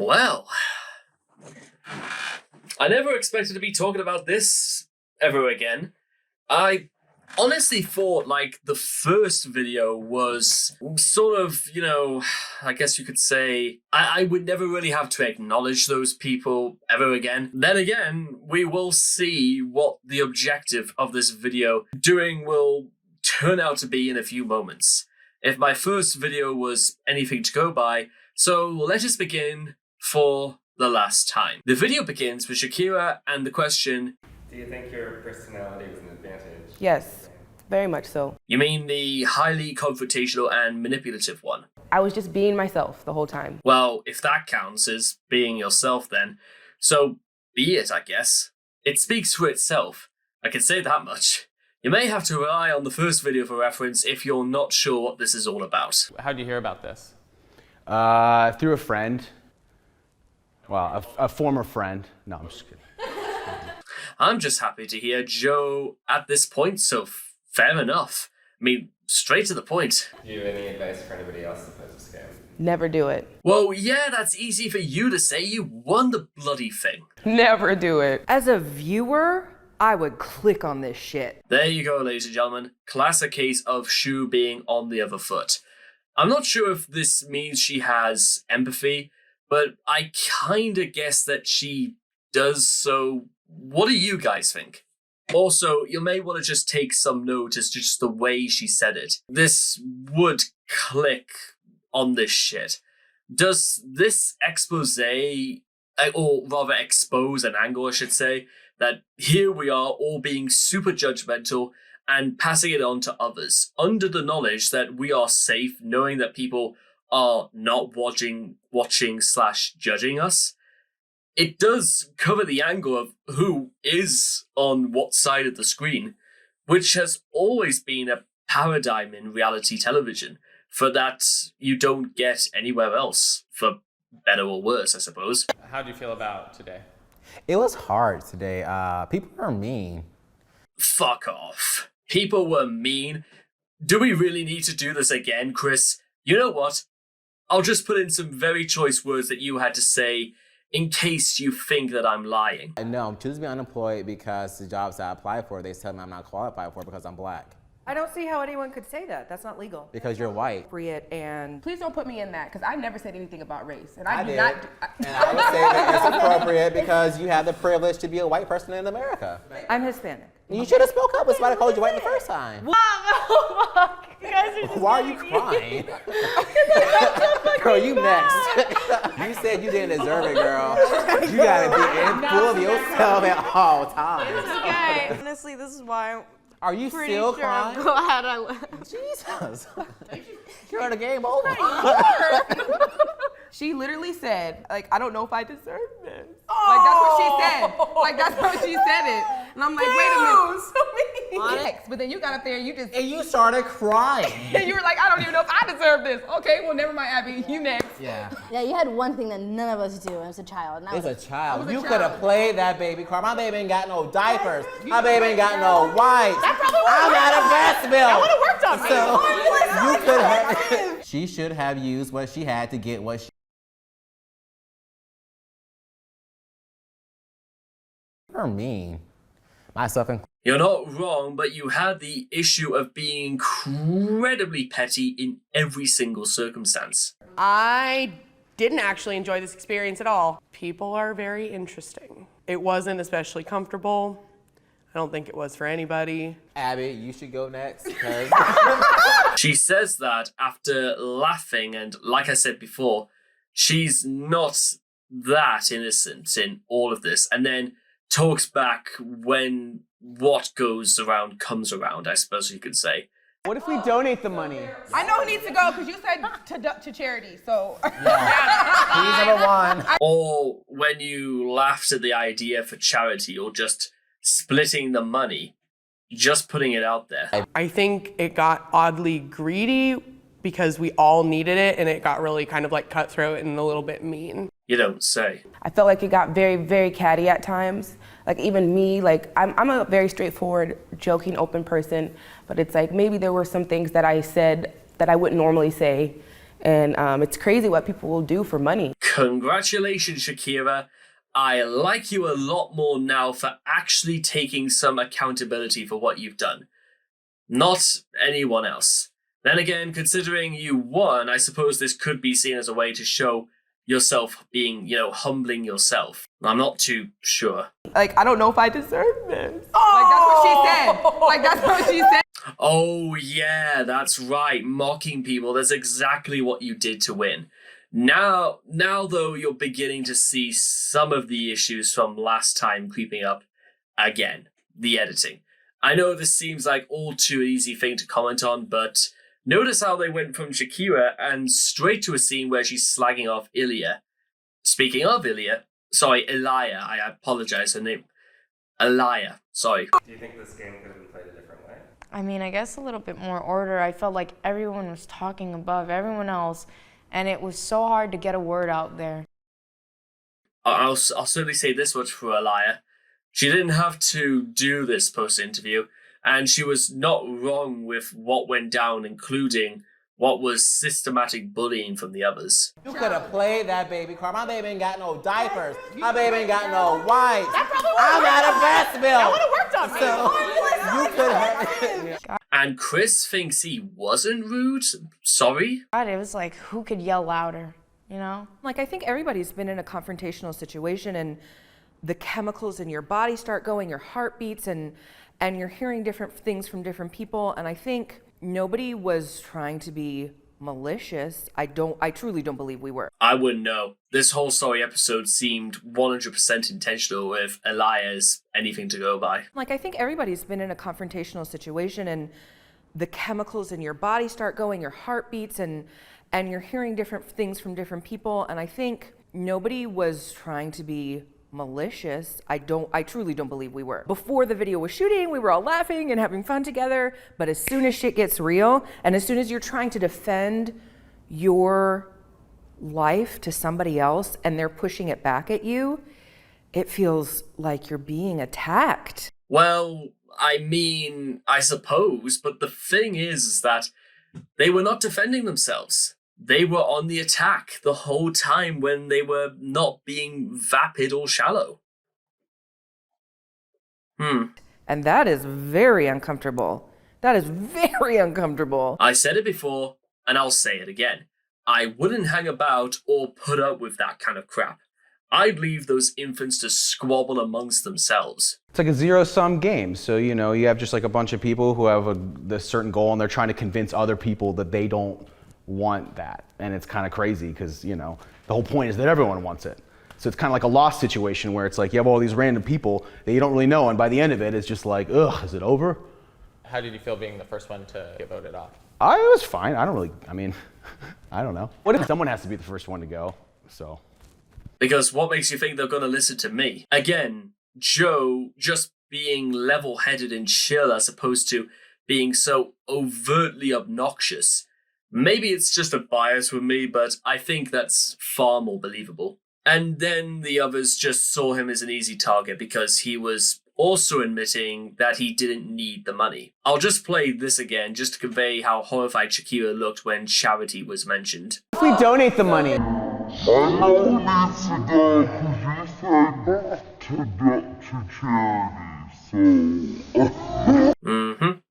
Well, I never expected to be talking about this ever again. I honestly thought, like, the first video was sort of, I guess you could say, I would never really have to acknowledge those people ever again. Then again, we will see what the objective of this video will turn out to be in a few moments. If my first video was anything to go by, so let us begin for the last time. The video begins with Shakira and the question, do you think your personality was an advantage? Yes, very much so. You mean the highly confrontational and manipulative one? I was just being myself the whole time. Well, if that counts as being yourself then, so be it, I guess. It speaks for itself. I can say that much. You may have to rely on the first video for reference if you're not sure what this is all about. How'd you hear about this? Through a friend. Well, a former friend. No, I'm just kidding. I'm just happy to hear Joe at this point, so fair enough. I mean, straight to the point. Do you have any advice for anybody else that plays a scam? Never do it. Well, yeah, that's easy for you to say. You won the bloody thing. Never do it. As a viewer, I would click on this shit. There you go, ladies and gentlemen. Classic case of Shu being on the other foot. I'm not sure if this means she has empathy, but I kinda guess that she does, so what do you guys think? Also, you may want to just take some note as to just the way she said it. This would click on this shit. Does this expose, or rather expose an angle, I should say, that here we are all being super judgmental and passing it on to others, under the knowledge that we are safe, knowing that people are not watching/judging us? It does cover the angle of who is on what side of the screen, which has always been a paradigm in reality television, for that you don't get anywhere else, for better or worse, I suppose. How'd you feel about today? It was hard today. People are mean. Fuck off. People were mean. Do we really need to do this again, Chris? You know what? I'll just put in some very choice words that you had to say in case you think that I'm lying. No, I'm choosing to be unemployed because the jobs that I applied for, they tell me I'm not qualified for because I'm black. I don't see how anyone could say that. That's not legal. Because you're white. Appropriate and Please don't put me in that, because I never said anything about race. And I do did. not. And I would say that it's appropriate because you have the privilege to be a white person in America. I'm Hispanic. You should have spoke up when somebody called you white the first time. You guys are just Why are you crying? Girl, you next. You said you didn't deserve it, girl. You gotta be in full of yourself at all times. okay. Honestly, this is why I'm Are you pretty still sure I'm crying? glad I left. Jesus. You're the game over. She literally said, like, I don't know if I deserve this. Like, that's what she said. Like, that's how she said it. And I'm like, wait a minute. Next. But then you got up there and you just, And you started crying. and you were like, I don't even know if I deserve this. Okay, well, never mind, Abby. You next. Yeah. Yeah, you had one thing that none of us do as a child. And that It's was a child. was a You child. could have played that baby cry. My baby ain't got no diapers. My baby ain't got no wipes. I'm out of breast milk. That would've worked on me. So you could have. She should have used what she had to get what she. You're mean. Myself and. You're not wrong, but you had the issue of being incredibly petty in every single circumstance. I didn't actually enjoy this experience at all. People are very interesting. It wasn't especially comfortable. I don't think it was for anybody. Abby, you should go next. 'Cause She says that after laughing, and like I said before, she's not that innocent in all of this, and then talks back when what goes around comes around, I suppose you could say. What if we donate the money? I know who needs to go, because you said to charity, so. he's number one. Or when you laughed at the idea for charity, or just splitting the money, just putting it out there. I think it got oddly greedy because we all needed it, and it got really kind of like cutthroat and a little bit mean. You don't say. I felt like it got very, very catty at times. Like even me, like I'm a very straightforward, joking, open person, but it's like maybe there were some things that I said that I wouldn't normally say. And it's crazy what people will do for money. Congratulations, Shakira. I like you a lot more now for actually taking some accountability for what you've done. Not anyone else. Then again, considering you won, I suppose this could be seen as a way to show yourself being, humbling yourself. I'm not too sure. Like, I don't know if I deserve this. Like, that's what she said. Like, that's what she said. Oh yeah, that's right. Mocking people. That's exactly what you did to win. Now though, you're beginning to see some of the issues from last time creeping up again. The editing. I know this seems like all too easy thing to comment on, but notice how they went from Shakira and straight to a scene where she's slagging off Ilya. Speaking of Elia, I apologize, her name. Elia, sorry. Do you think this game could have been played a different way? I mean, I guess a little bit more order. I felt like everyone was talking above everyone else, and it was so hard to get a word out there. I'll certainly say this much for Elia. She didn't have to do this post-interview, and she was not wrong with what went down, including what was systematic bullying from the others. You could have played that baby card. My baby ain't got no diapers. My baby ain't got no wipes. I'm out of breast milk. That would have worked on me. So, you could have. And Chris thinks he wasn't rude? Sorry? God, it was like, who could yell louder, Like, I think everybody's been in a confrontational situation, and the chemicals in your body start going, your heart beats, and you're hearing different things from different people. And I think nobody was trying to be malicious. I truly don't believe we were. I wouldn't know. This whole sorry episode seemed 100% intentional with Elias anything to go by. Like, I think everybody's been in a confrontational situation, and the chemicals in your body start going, your heart beats, and you're hearing different things from different people. And I think nobody was trying to be malicious. I truly don't believe we were. Before the video was shooting, we were all laughing and having fun together. But as soon as shit gets real, and as soon as you're trying to defend your life to somebody else and they're pushing it back at you, it feels like you're being attacked. Well, I mean, I suppose, but the thing is that they were not defending themselves. They were on the attack the whole time when they were not being vapid or shallow. And that is very uncomfortable. That is very uncomfortable. I said it before, and I'll say it again. I wouldn't hang about or put up with that kind of crap. I'd leave those infants to squabble amongst themselves. It's like a zero-sum game. So, you have just like a bunch of people who have a certain goal, and they're trying to convince other people that they don't want that. And it's kind of crazy because, the whole point is that everyone wants it. So it's kind of like a lost situation where it's like you have all these random people that you don't really know, and by the end of it, it's just like, ugh, is it over? How did you feel being the first one to get voted off? I was fine. I don't know. What if someone has to be the first one to go? So. Because what makes you think they're going to listen to me? Again, Joe just being level-headed and chill as opposed to being so overtly obnoxious. Maybe it's just a bias with me, but I think that's far more believable. And then the others just saw him as an easy target because he was also admitting that he didn't need the money. I'll just play this again just to convey how horrified Shakira looked when charity was mentioned. If we donate the money.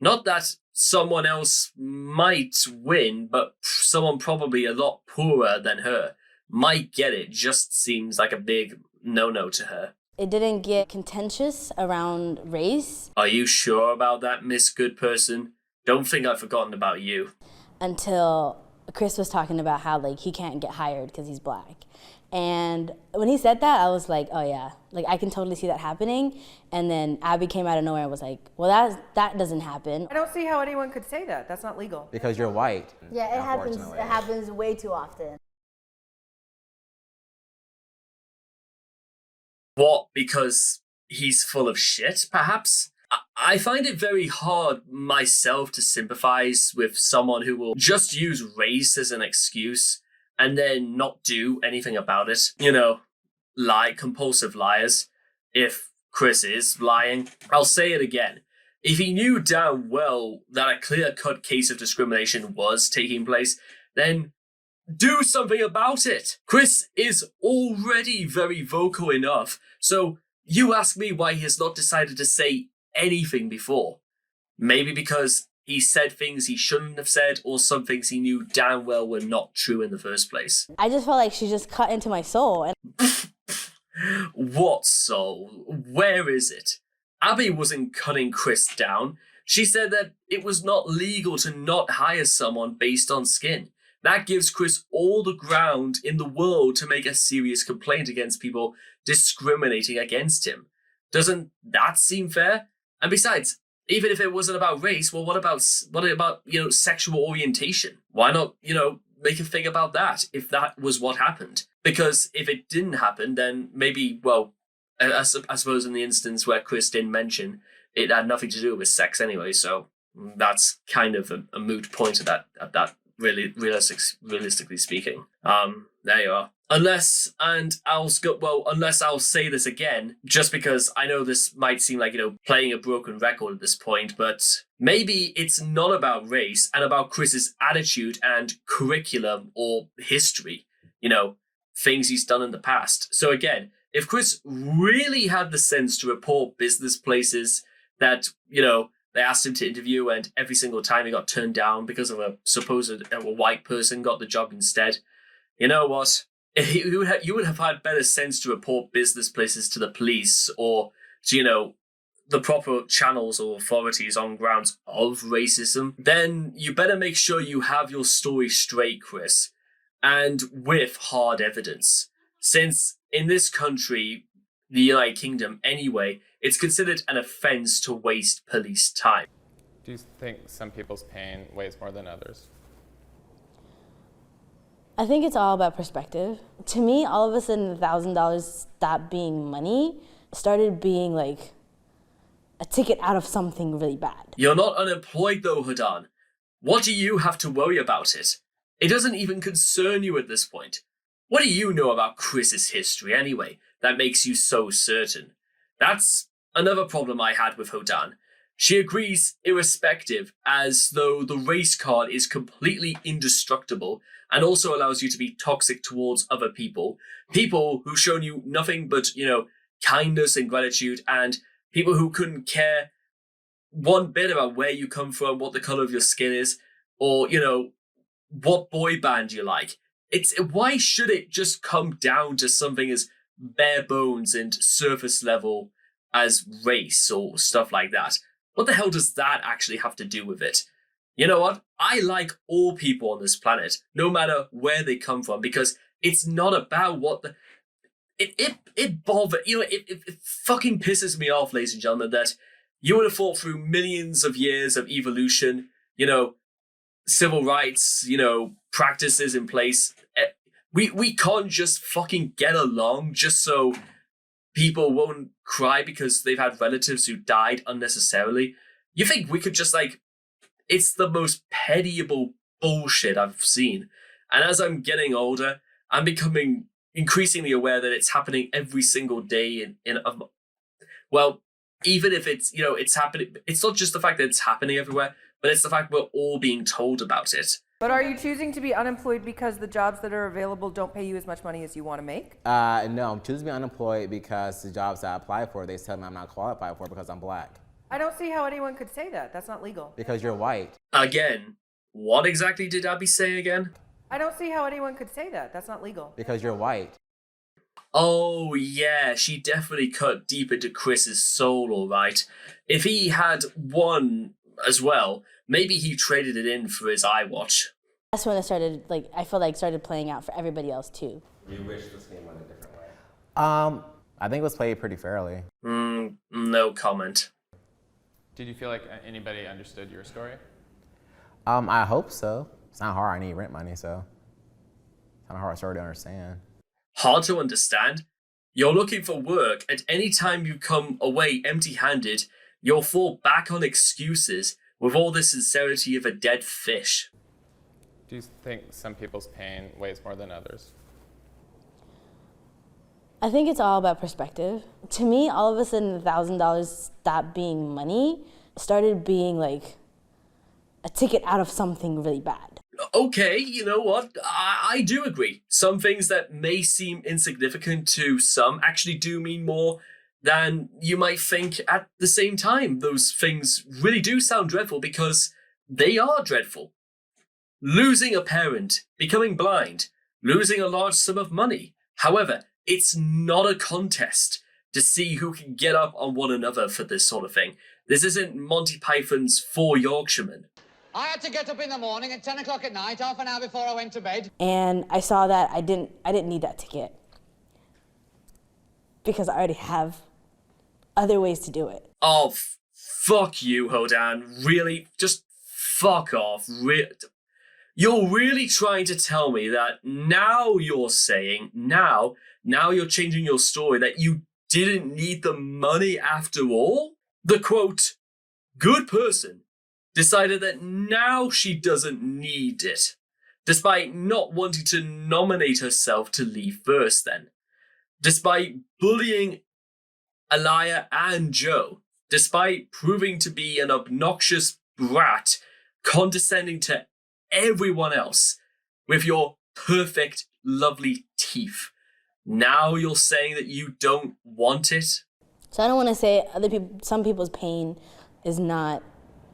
Not that someone else might win, but someone probably a lot poorer than her might get it. Just seems like a big no-no to her. It didn't get contentious around race. Are you sure about that, Miss Good Person? Don't think I've forgotten about you. Until Chris was talking about how he can't get hired because he's black. And when he said that, I was like, oh yeah, I can totally see that happening. And then Abby came out of nowhere and was like, well, that doesn't happen. I don't see how anyone could say that. That's not legal. Because you're white. Yeah, it happens. It happens way too often. What, because he's full of shit, perhaps? I find it very hard myself to sympathize with someone who will just use race as an excuse and then not do anything about it. Compulsive liars. If Chris is lying, I'll say it again. If he knew damn well that a clear-cut case of discrimination was taking place, then do something about it. Chris is already very vocal enough, so you ask me why he has not decided to say anything before. Maybe because he said things he shouldn't have said, or some things he knew damn well were not true in the first place. I just felt like she just cut into my soul. And What soul? Where is it? Abby wasn't cutting Chris down. She said that it was not legal to not hire someone based on skin. That gives Chris all the ground in the world to make a serious complaint against people discriminating against him. Doesn't that seem fair? And besides, even if it wasn't about race, well, what about sexual orientation? Why not, make a thing about that if that was what happened? Because if it didn't happen, then maybe, well, I suppose in the instance where Chris didn't mention, it had nothing to do with sex anyway, so that's kind of a moot point at that really realistically speaking. There you are. Unless I'll say this again, just because I know this might seem like, playing a broken record at this point, but maybe it's not about race and about Chris's attitude and curriculum or history, things he's done in the past. So again, if Chris really had the sense to report business places that, they asked him to interview and every single time he got turned down because of a supposed white person got the job instead, you know what? You would have had better sense to report business places to the police or to, the proper channels or authorities on grounds of racism. Then you better make sure you have your story straight, Chris, and with hard evidence. Since in this country, the United Kingdom anyway, it's considered an offense to waste police time. Do you think some people's pain weighs more than others? I think it's all about perspective. To me, all of a sudden, $1,000 stopped being money, started being like a ticket out of something really bad. You're not unemployed though, Hadan. What do you have to worry about it? It doesn't even concern you at this point. What do you know about Chris's history anyway that makes you so certain? That's another problem I had with Hadan. She agrees irrespective, as though the race card is completely indestructible and also allows you to be toxic towards other people. People who've shown you nothing but, kindness and gratitude, and people who couldn't care one bit about where you come from, what the color of your skin is, or, what boy band you like. Why should it just come down to something as bare bones and surface level as race or stuff like that? What the hell does that actually have to do with it? You know what? I like all people on this planet, no matter where they come from, because it's not about what the... It fucking pisses me off, ladies and gentlemen, that you would have fought through millions of years of evolution, civil rights, practices in place. We can't just fucking get along just so people won't cry because they've had relatives who died unnecessarily. You think we could just it's the most pitiable bullshit I've seen. And as I'm getting older, I'm becoming increasingly aware that it's happening every single day even if it's, it's happening, it's not just the fact that it's happening everywhere, but it's the fact we're all being told about it. But are you choosing to be unemployed because the jobs that are available don't pay you as much money as you want to make? No, I'm choosing to be unemployed because the jobs I apply for, they tell me I'm not qualified for because I'm black. I don't see how anyone could say that. That's not legal. Because you're white. Again, what exactly did Abby say again? I don't see how anyone could say that. That's not legal. Because you're white. Oh yeah, she definitely cut deep into Chris's soul, all right. If he had won as well, maybe he traded it in for his iWatch. That's when it started, I feel like started playing out for everybody else too. Do you wish this game went a different way? I think it was played pretty fairly. No comment. Did you feel like anybody understood your story? I hope so. It's not hard, I need rent money, so it's kind of hard story to understand. Hard to understand? You're looking for work, and any time you come away empty-handed, you'll fall back on excuses with all the sincerity of a dead fish. Do you think some people's pain weighs more than others? I think it's all about perspective. To me, all of a sudden, $1,000 stopped being money, started being like a ticket out of something really bad. Okay, you know what? I do agree. Some things that may seem insignificant to some actually do mean more than you might think at the same time. Those things really do sound dreadful because they are dreadful. Losing a parent, becoming blind, losing a large sum of money. However, it's not a contest to see who can get up on one another for this sort of thing. This isn't Monty Python's Four Yorkshiremen. I had to get up in the morning at 10 o'clock at night, half an hour before I went to bed. And I saw that I didn't need that ticket because I already have other ways to do it. Oh, fuck you, Hodan. Really? Just fuck off. You're really trying to tell me that now you're saying, now you're changing your story, that you didn't need the money after all? The quote, good person decided that now she doesn't need it, despite not wanting to nominate herself to leave first then. Despite bullying Elia and Joe, despite proving to be an obnoxious brat, condescending to everyone else with your perfect, lovely teeth. Now you're saying that you don't want it? So I don't want to say some people's pain is not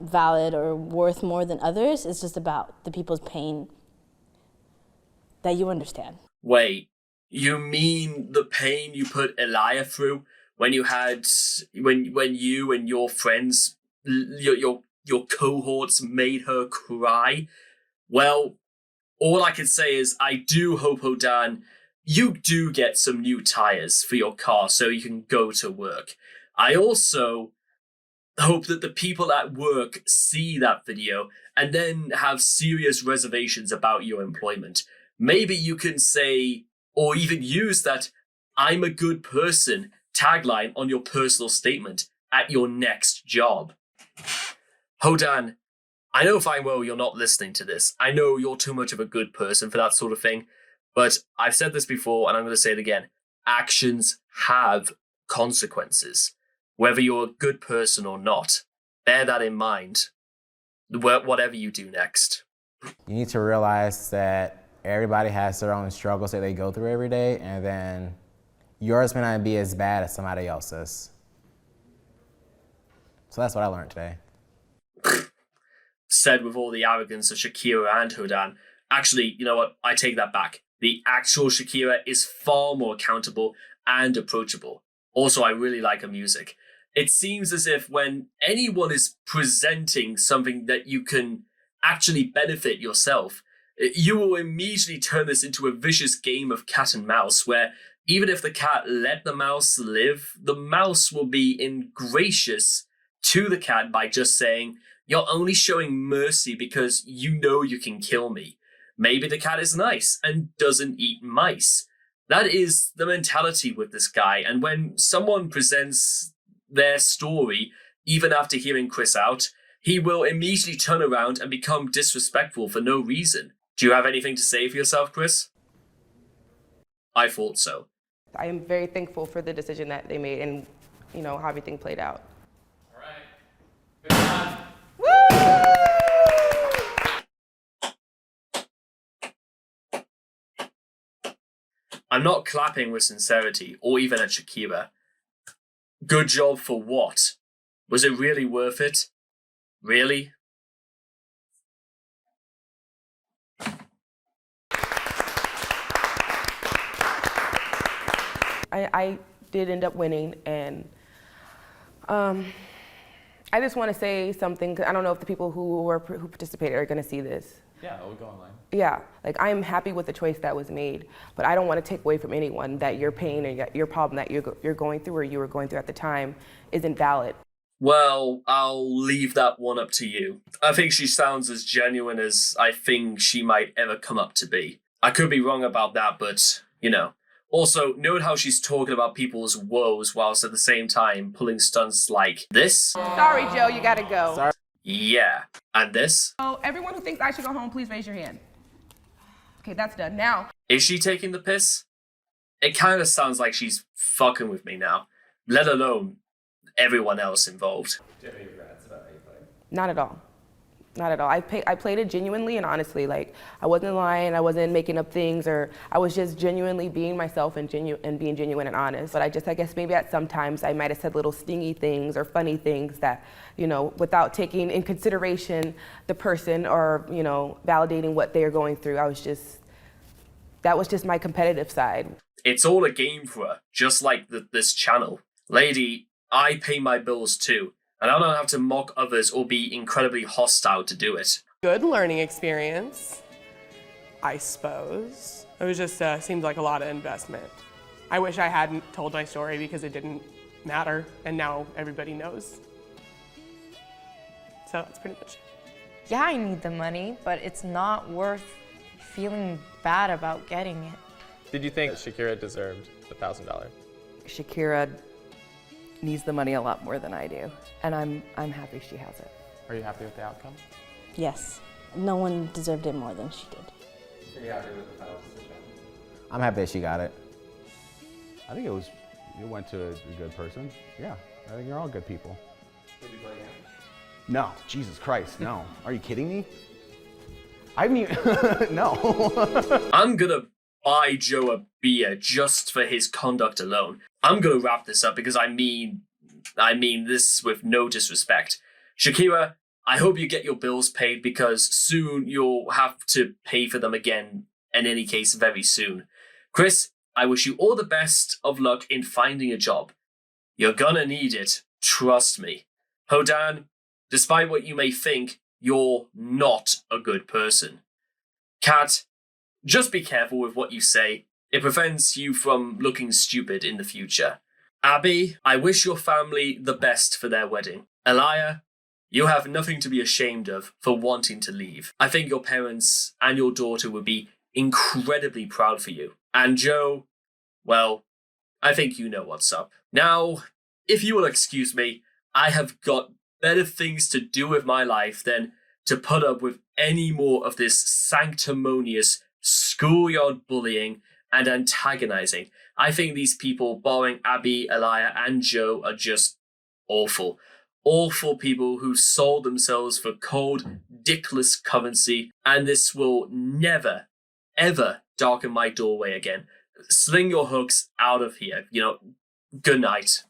valid or worth more than others. It's just about the people's pain that you understand. Wait, you mean the pain you put Elia through when you had, when you and your friends, your cohorts made her cry? Well, all I can say is I do hope, Hodan, you do get some new tires for your car so you can go to work. I also hope that the people at work see that video and then have serious reservations about your employment. Maybe you can say, or even use that "I'm a good person" tagline on your personal statement at your next job. Hodan, I know fine well you're not listening to this. I know you're too much of a good person for that sort of thing. But I've said this before, and I'm going to say it again. Actions have consequences. Whether you're a good person or not, bear that in mind. Whatever you do next. You need to realize that everybody has their own struggles that they go through every day, and then yours may not be as bad as somebody else's. So that's what I learned today. Said with all the arrogance of Shakira and Hodan. Actually, you know what? I take that back. The actual Shakira is far more accountable and approachable. Also, I really like her music. It seems as if when anyone is presenting something that you can actually benefit yourself, you will immediately turn this into a vicious game of cat and mouse, where even if the cat let the mouse live, the mouse will be ingracious to the cat by just saying, "You're only showing mercy because you know you can kill me." Maybe the cat is nice and doesn't eat mice. That is the mentality with this guy. And when someone presents their story, even after hearing Chris out, he will immediately turn around and become disrespectful for no reason. Do you have anything to say for yourself, Chris? I thought so. I am very thankful for the decision that they made and, how everything played out. All right. Good job. I'm not clapping with sincerity, or even at Shakira. Good job for what? Was it really worth it? Really? I did end up winning, and I just want to say something, 'cause I don't know if the people who participated are going to see this. Yeah, we'll go online. Yeah, I'm happy with the choice that was made, but I don't want to take away from anyone that your pain and your problem that you're going through or you were going through at the time isn't valid. Well, I'll leave that one up to you. I think she sounds as genuine as I think she might ever come up to be. I could be wrong about that, but, Also, note how she's talking about people's woes whilst at the same time pulling stunts like this. Sorry, Joe, you gotta go. Sorry. Yeah. And this? Oh, everyone who thinks I should go home, please raise your hand. Okay, that's done. Now. Is she taking the piss? It kind of sounds like she's fucking with me now, let alone everyone else involved. Do you have any regrets about how you played? Not at all. Not at all. I played it genuinely and honestly. Like, I wasn't lying, I wasn't making up things, or I was just genuinely being myself and being genuine and honest. But I guess maybe at some times I might have said little stingy things or funny things that, you know, without taking in consideration the person or, you know, validating what they are going through. That was just my competitive side. It's all a game for her, just like this channel. Lady, I pay my bills too. And I don't have to mock others or be incredibly hostile to do it. Good learning experience, I suppose. It was just seemed like a lot of investment. I wish I hadn't told my story because it didn't matter, and now everybody knows. So that's pretty much it. Yeah, I need the money, but it's not worth feeling bad about getting it. Did you think Shakira deserved the $1,000? Shakira needs the money a lot more than I do, and I'm happy she has it. Are you happy with the outcome? Yes. No one deserved it more than she did. Are you happy with the final decision? I'm happy that she got it. I think it went to a good person. Yeah, I think you're all good people. Would you play again? No, Jesus Christ, no. Are you kidding me? I mean, no. I'm gonna buy Joe a beer just for his conduct alone. I'm gonna wrap this up because I mean this with no disrespect. Shakira, I hope you get your bills paid because soon you'll have to pay for them again, in any case, very soon. Chris, I wish you all the best of luck in finding a job. You're gonna need it, trust me. Hodan, despite what you may think, you're not a good person. Kat, just be careful with what you say. It prevents you from looking stupid in the future. Abby, I wish your family the best for their wedding. Elia, you have nothing to be ashamed of for wanting to leave. I think your parents and your daughter would be incredibly proud for you. And Joe, well, I think you know what's up. Now, if you will excuse me, I have got better things to do with my life than to put up with any more of this sanctimonious schoolyard bullying and antagonizing. I think these people, barring Abby, Elia, and Joe, are just awful. Awful people who sold themselves for cold, dickless currency, and this will never, ever darken my doorway again. Sling your hooks out of here. Good night.